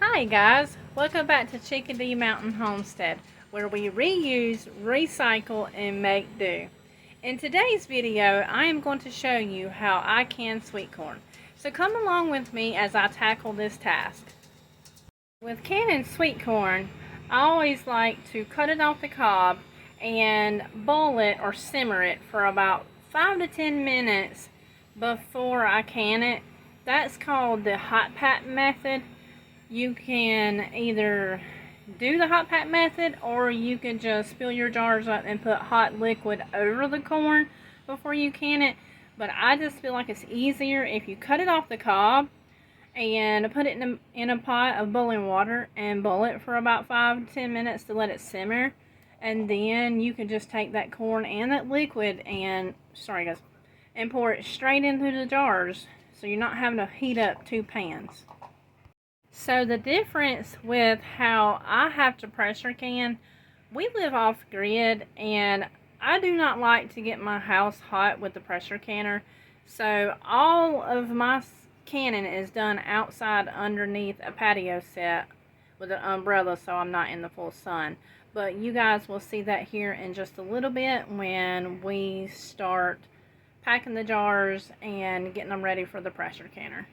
Hi guys, welcome back to Chickadee Mountain Homestead, where we reuse, recycle, and make do. In today's video, I am going to show you how I can sweet corn. So come along with me as I tackle this task. With canning sweet corn, I always like to cut it off the cob and boil it or simmer it for about 5 to 10 minutes before I can it. That's called the hot pat method. You can either do the hot pat method, or you can just fill your jars up and put hot liquid over the corn before you can it. But I just feel like it's easier if you cut it off the cob and put it in a pot of boiling water and boil it for about 5 to 10 minutes to let it simmer. And then you can just take that corn and that liquid and, and pour it straight into the jars, so you're not having to heat up 2 pans. So the difference with how I have to pressure can, we live off grid and I do not like to get my house hot with the pressure canner. So all of my canning is done outside underneath a patio set with an umbrella, so I'm not in the full sun. But you guys will see that here in just a little bit when we start packing the jars and getting them ready for the pressure canner.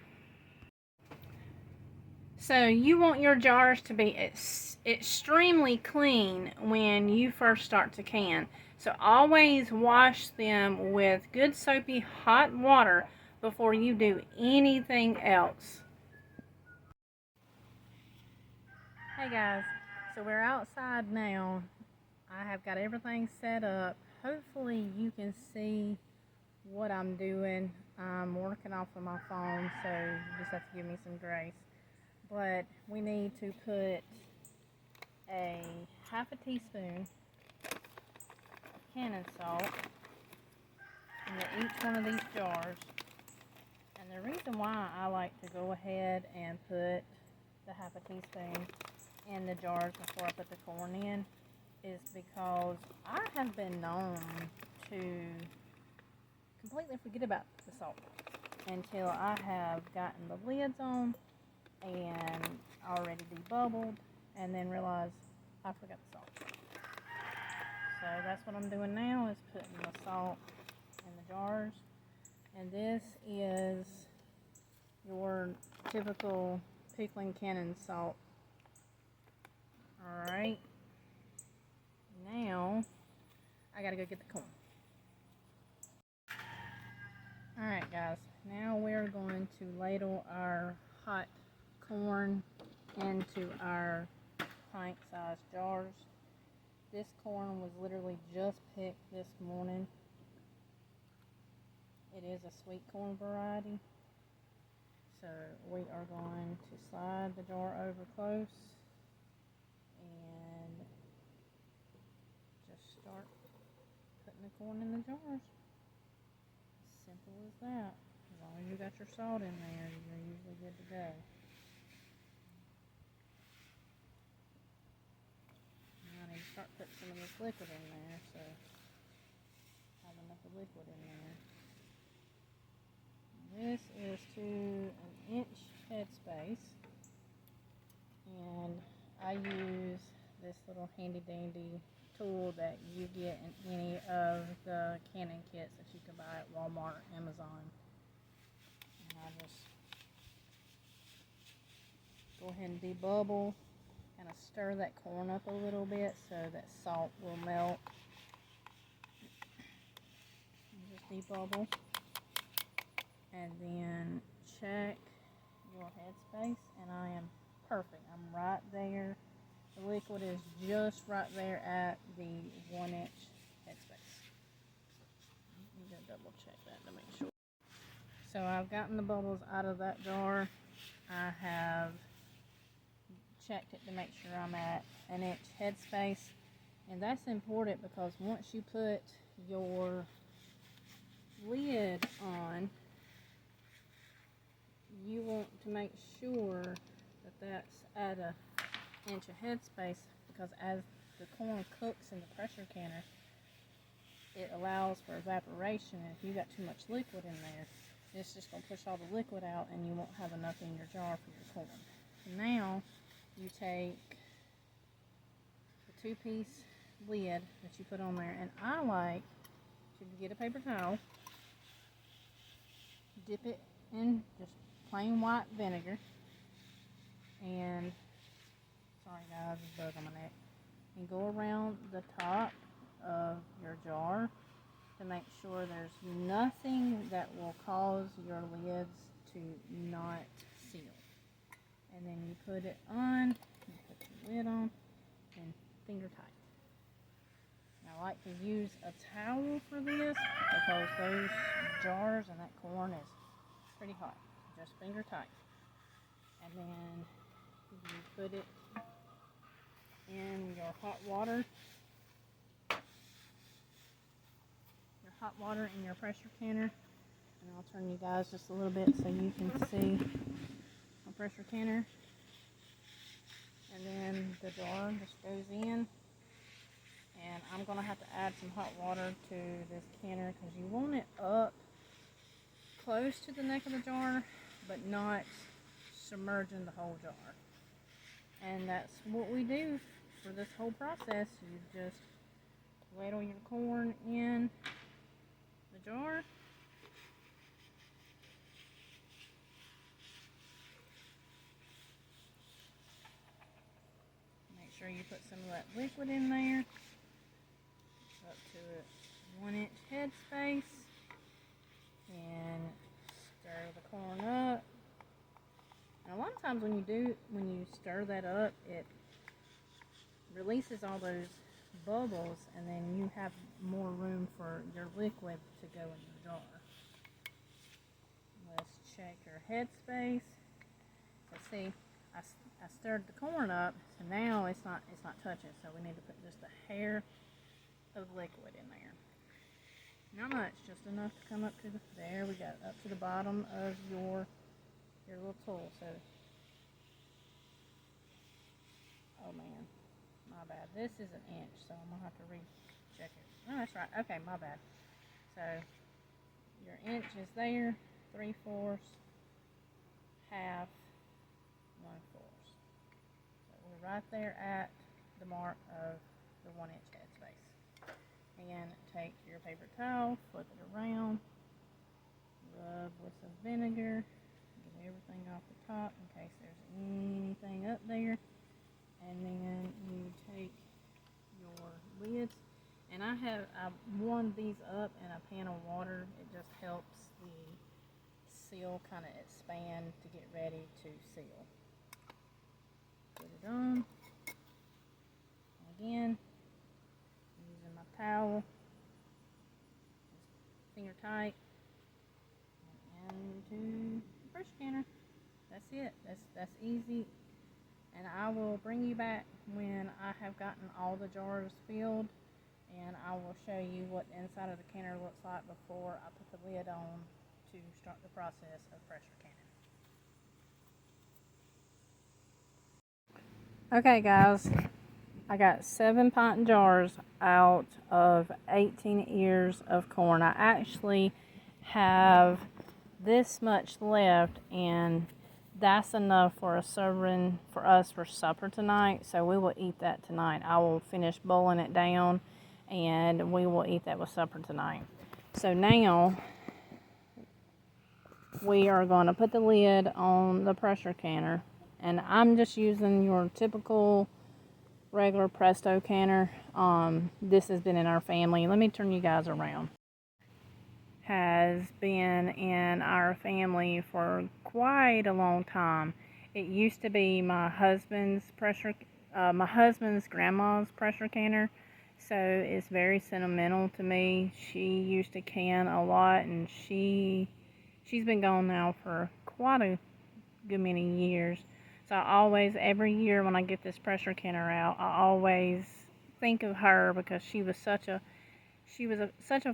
So you want your jars to be extremely clean when you first start to can. So always wash them with good soapy hot water before you do anything else. Hey guys, so we're outside now. I have got everything set up. Hopefully you can see what I'm doing. I'm working off of my phone, so you just have to give me some grace. But we need to put a half a teaspoon of canning salt into each one of these jars. And the reason why I like to go ahead and put the half a teaspoon in the jars before I put the corn in is because I have been known to completely forget about the salt until I have gotten the lids on and already debubbled, and then realize I forgot the salt. So that's what I'm doing now, is putting the salt in the jars. And this is your typical pickling canning salt. Alright, now I gotta go get the corn. Alright guys, now we're going to ladle our hot corn into our pint-sized jars. This corn was literally just picked this morning. It is a sweet corn variety. So we are going to slide the jar over close and just start putting the corn in the jars. Simple as that. As long as you got your salt in there, you're usually good to go. Start putting some of this liquid in there, so have enough of liquid in there. This is to an inch headspace, and I use this little handy dandy tool that you get in any of the canning kits that you can buy at Walmart, Amazon. And I just go ahead and debubble. Kind of stir that corn up a little bit so that salt will melt. Just debubble. And then check your headspace, and I am perfect. I'm right there. The liquid is just right there at the 1 inch headspace. I'm going to double check that to make sure. So I've gotten the bubbles out of that jar. I have checked it to make sure I'm at an inch headspace, and that's important because once you put your lid on, you want to make sure that that's at an inch of headspace, because as the corn cooks in the pressure canner, it allows for evaporation, and if you got too much liquid in there, it's just going to push all the liquid out and you won't have enough in your jar for your corn. Now you take the 2-piece lid that you put on there, and I like to get a paper towel, dip it in just plain white vinegar, and sorry guys, there's a bug on my neck, and go around the top of your jar to make sure there's nothing that will cause your lids to not seal. And then you put it on, you put the lid on, and finger tight. Now, I like to use a towel for this because those jars and that corn is pretty hot. Just finger tight. And then you put it in your hot water. In your pressure canner. And I'll turn you guys just a little bit so you can see my pressure canner. And then the jar just goes in. And I'm going to have to add some hot water to this canner because you want it up close to the neck of the jar, but not submerging the whole jar. And that's what we do for this whole process. You just ladle your corn in the jar. Make sure you put some of that liquid in there, up to a 1-inch headspace, and stir the corn up. And a lot of times when you stir that up, it releases all those bubbles, and then you have more room for your liquid to go in the jar. Let's check your headspace. So see, I stirred the corn up, so now it's not touching. So we need to put just a hair of liquid in there. Not much, just enough to come up to the, there we go, up to the bottom of your little tool. So, oh man, my bad. This is an inch, so I'm gonna have to recheck it. Oh, that's right. Okay, my bad. So your inch is there, 3/4, half, 1/4. So we're right there at the mark of the 1-inch headspace. And take your paper towel, flip it around, rub with some vinegar, get everything off the top in case there's anything up there. And then you take your lids, and I warmed these up in a pan of water. It just helps the seal kind of expand to get ready to seal. Put it on. Again, using my towel, finger tight, and into the pressure canner. That's it. That's easy. And I will bring you back when I have gotten all the jars filled, and I will show you what the inside of the canner looks like before I put the lid on to start the process of pressure canning. Okay guys, I got 7 pint jars out of 18 ears of corn. I actually have this much left, and that's enough for a serving for us for supper tonight. So we will eat that tonight. I will finish boiling it down, and we will eat that with supper tonight. So now we are going to put the lid on the pressure canner, and I'm just using your typical regular Presto canner. This has been in our family. Let me turn you guys around. Has been in our family for quite a long time. It used to be my husband's grandma's pressure canner, so it's very sentimental to me. She used to can a lot, and she's been gone now for quite a good many years. So I always, every year when I get this pressure canner out, I always think of her because she was such a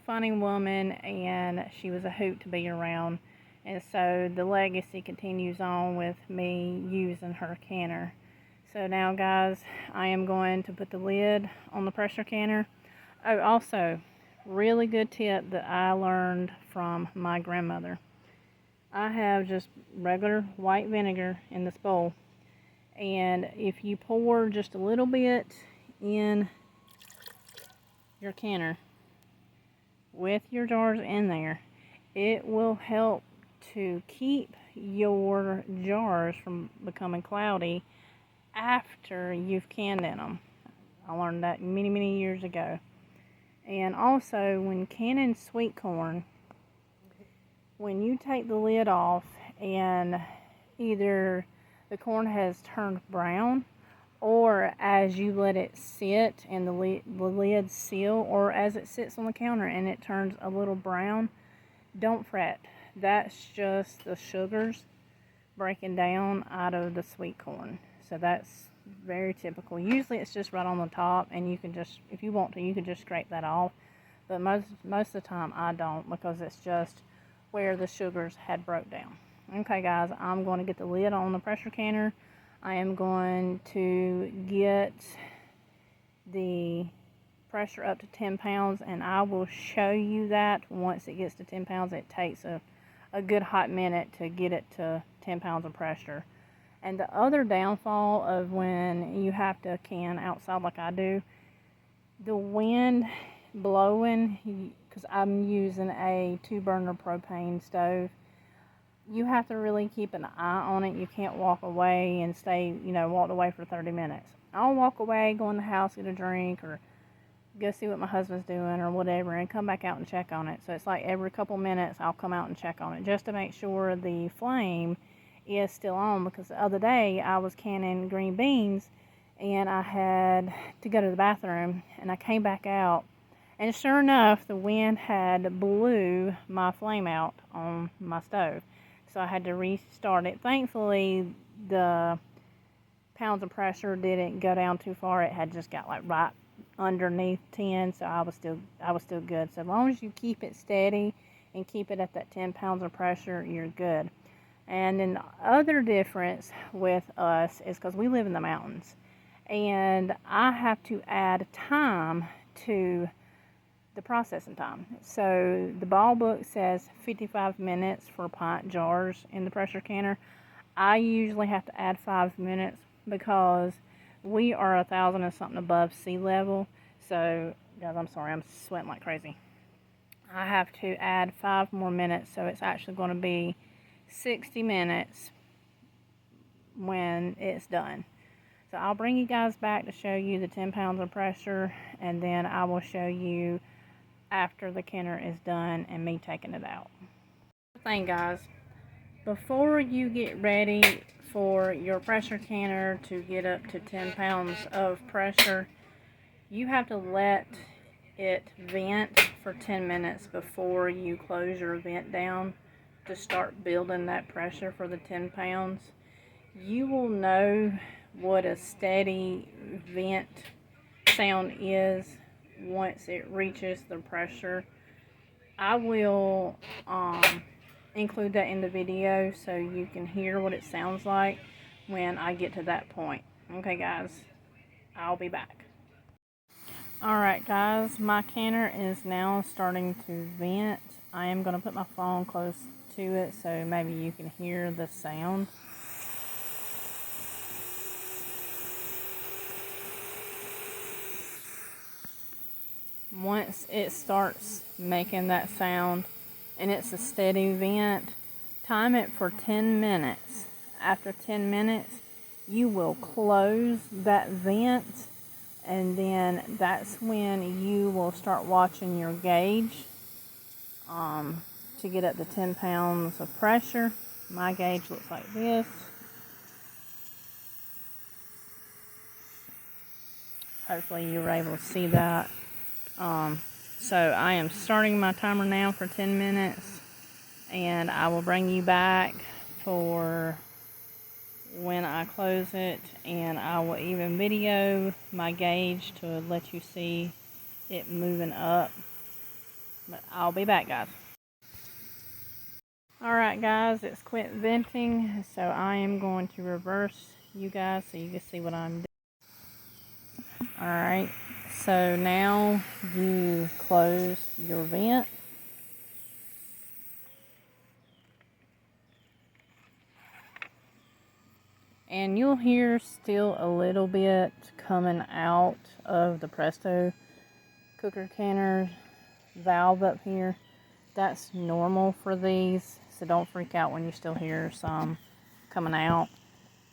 funny woman, and she was a hoot to be around. And so the legacy continues on with me using her canner. So now guys, I am going to put the lid on the pressure canner. Oh, also, really good tip that I learned from my grandmother. I have just regular white vinegar in this bowl, And if you pour just a little bit in your canner with your jars in there, it will help to keep your jars from becoming cloudy after you've canned in them. I learned that many years ago. And also, when canning sweet corn, when you take the lid off and either the corn has turned brown, or as you let it sit and the lid seal, or as it sits on the counter and it turns a little brown, don't fret. That's just the sugars breaking down out of the sweet corn. So that's very typical. Usually it's just right on the top, and you can just, if you want to, you can just scrape that off. But most of the time I don't, because it's just where the sugars had broke down. Okay guys, I'm going to get the lid on the pressure canner. I am going to get the pressure up to 10 pounds, and I will show you that once it gets to 10 pounds. It takes a good hot minute to get it to 10 pounds of pressure. And the other downfall of when you have to can outside like I do, the wind blowing, because I'm using a 2-burner propane stove, you have to really keep an eye on it. You can't walk away and stay, walked away for 30 minutes. I'll walk away, go in the house, get a drink, or go see what my husband's doing or whatever, and come back out and check on it. So it's like every couple minutes I'll come out and check on it just to make sure the flame is still on, because the other day I was canning green beans and I had to go to the bathroom, and I came back out, and sure enough, the wind had blew my flame out on my stove. So I had to restart it. Thankfully, the pounds of pressure didn't go down too far. It had just got like right underneath 10, so I was still good. So as long as you keep it steady and keep it at that 10 pounds of pressure, you're good. And then the other difference with us is because we live in the mountains, and I have to add time to the processing time. So the ball book says 55 minutes for pint jars in the pressure canner. I usually have to add 5 minutes because we are 1,000 and something above sea level. So guys, I'm sorry, I'm sweating like crazy. I have to add 5 more minutes, so it's actually going to be 60 minutes when it's done. So I'll bring you guys back to show you the 10 pounds of pressure, and then I will show you after the canner is done and me taking it out. Thing guys, before you get ready for your pressure canner to get up to 10 pounds of pressure, you have to let it vent for 10 minutes before you close your vent down to start building that pressure for the 10 pounds. You will know what a steady vent sound is once it reaches the pressure. I will include that in the video so you can hear what it sounds like when I get to that point. Okay guys, I'll be back. Alright guys, my canner is now starting to vent. I am going to put my phone close to it so maybe you can hear the sound. Once it starts making that sound and it's a steady vent, time it for 10 minutes. After 10 minutes, you will close that vent, and then that's when you will start watching your gauge to get up to 10 pounds of pressure. My gauge looks like this. Hopefully you were able to see that. So I am starting my timer now for 10 minutes, and I will bring you back for when I close it, and I will even video my gauge to let you see it moving up. But I'll be back guys. Alright guys, it's quit venting, so I am going to reverse you guys so you can see what I'm doing. Alright, so now you close your vent. And you'll hear still a little bit coming out of the Presto cooker canner valve up here. That's normal for these, so don't freak out when you still hear some coming out.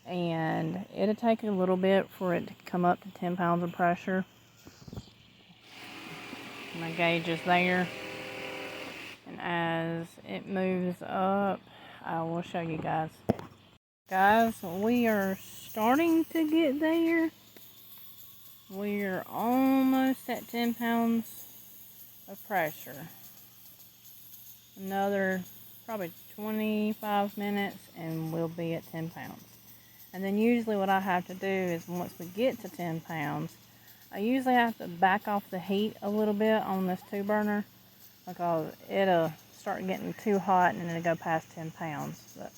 And it'll take a little bit for it to come up to 10 pounds of pressure. My gauge is there, and as it moves up, I will show you guys. Guys, we are starting to get there. We are almost at 10 pounds of pressure. Another probably 25 minutes and we'll be at 10 pounds. And then usually what I have to do is once we get to 10 pounds, I usually have to back off the heat a little bit on this 2-burner because it'll start getting too hot and it'll go past 10 pounds. But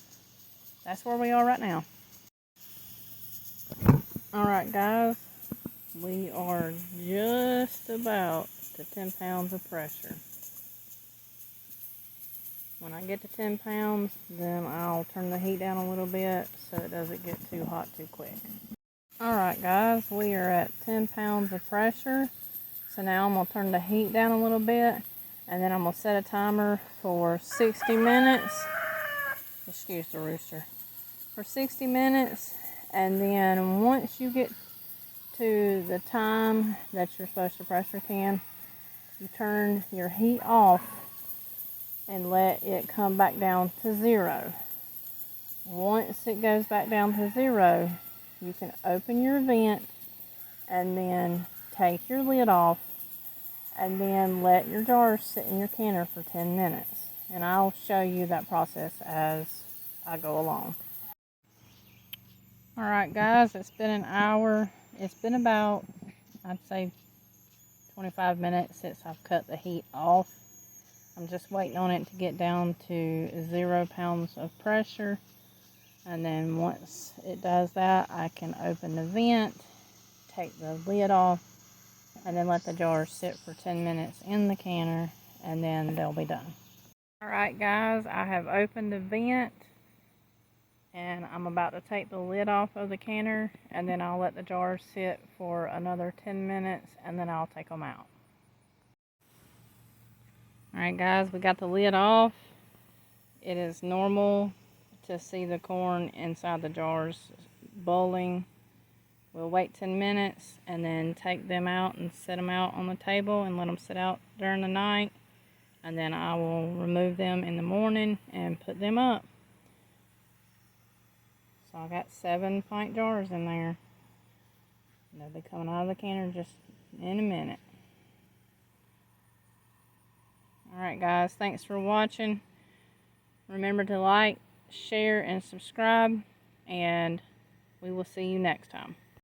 that's where we are right now. Alright guys, we are just about to 10 pounds of pressure. When I get to 10 pounds, then I'll turn the heat down a little bit so it doesn't get too hot too quick. Alright guys, we are at 10 pounds of pressure. So now I'm going to turn the heat down a little bit, and then I'm going to set a timer for 60 minutes. Excuse the rooster. For 60 minutes, and then once you get to the time that you're supposed to pressure can, you turn your heat off and let it come back down to 0. Once it goes back down to 0, you can open your vent and then take your lid off and then let your jar sit in your canner for 10 minutes. And I'll show you that process as I go along. Alright guys, it's been an hour. It's been about, I'd say, 25 minutes since I've cut the heat off. I'm just waiting on it to get down to 0 pounds of pressure. And then once it does that, I can open the vent, take the lid off, and then let the jars sit for 10 minutes in the canner, and then they'll be done. Alright guys, I have opened the vent, and I'm about to take the lid off of the canner, and then I'll let the jars sit for another 10 minutes, and then I'll take them out. Alright guys, we got the lid off. It is normal to see the corn inside the jars boiling. We'll wait 10 minutes and then take them out and set them out on the table and let them sit out during the night. And then I will remove them in the morning and put them up. So I got 7 pint jars in there. And they'll be coming out of the canner just in a minute. Alright guys, thanks for watching. Remember to like, share, and subscribe, and we will see you next time.